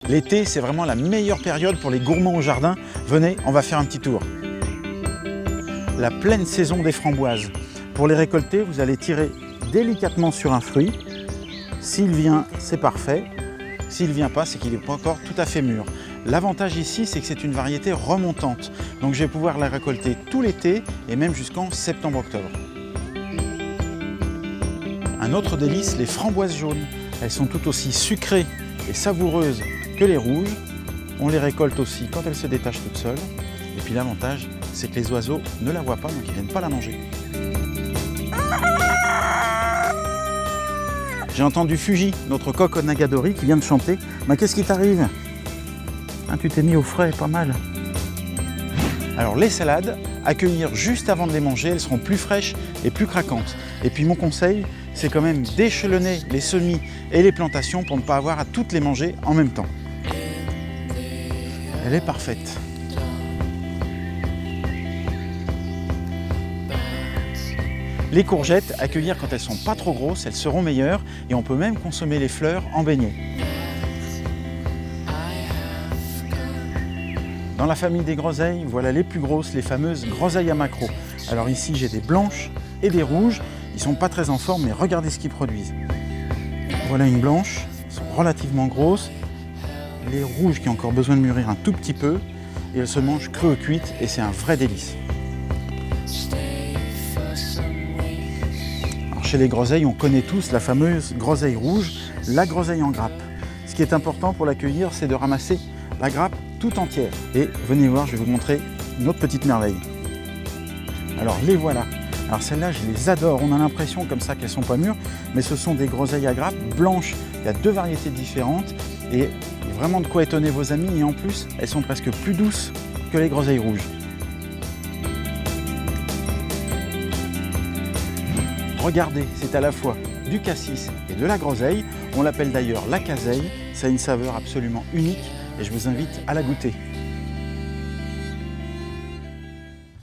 L'été, c'est vraiment la meilleure période pour les gourmands au jardin. Venez, on va faire un petit tour. La pleine saison des framboises. Pour les récolter, vous allez tirer délicatement sur un fruit. S'il vient, c'est parfait. S'il ne vient pas, c'est qu'il n'est pas encore tout à fait mûr. L'avantage ici, c'est que c'est une variété remontante. Donc je vais pouvoir la récolter tout l'été et même jusqu'en septembre-octobre. Un autre délice, les framboises jaunes. Elles sont tout aussi sucrées et savoureuses que les rouges. On les récolte aussi quand elles se détachent toutes seules. Et puis l'avantage, c'est que les oiseaux ne la voient pas, donc ils ne viennent pas la manger. J'ai entendu Fuji, notre coq Nagadori, qui vient de chanter. Mais qu'est-ce qui t'arrive? Tu t'es mis au frais, pas mal. Alors les salades, à cueillir juste avant de les manger, elles seront plus fraîches et plus craquantes. Et puis mon conseil, c'est quand même d'échelonner les semis et les plantations pour ne pas avoir à toutes les manger en même temps. Elle est parfaite. Les courgettes, à cueillir quand elles sont pas trop grosses, elles seront meilleures et on peut même consommer les fleurs en beignet. Dans la famille des groseilles, voilà les plus grosses, les fameuses groseilles à maquereau. Alors ici, j'ai des blanches et des rouges. Ils ne sont pas très en forme, mais regardez ce qu'ils produisent. Voilà une blanche, elles sont relativement grosses. Les rouges qui ont encore besoin de mûrir un tout petit peu. Et elles se mangent crues ou cuites et c'est un vrai délice. Alors chez les groseilles, on connaît tous la fameuse groseille rouge, la groseille en grappe. Ce qui est important pour la cueillir, c'est de ramasser la grappe tout entière. Et venez voir, je vais vous montrer une autre petite merveille. Alors les voilà. Alors celles-là, je les adore. On a l'impression comme ça qu'elles ne sont pas mûres, mais ce sont des groseilles à grappe blanches. Il y a deux variétés différentes et vraiment de quoi étonner vos amis. Et en plus, elles sont presque plus douces que les groseilles rouges. Regardez, c'est à la fois du cassis et de la groseille. On l'appelle d'ailleurs la caseille. Ça a une saveur absolument unique et je vous invite à la goûter.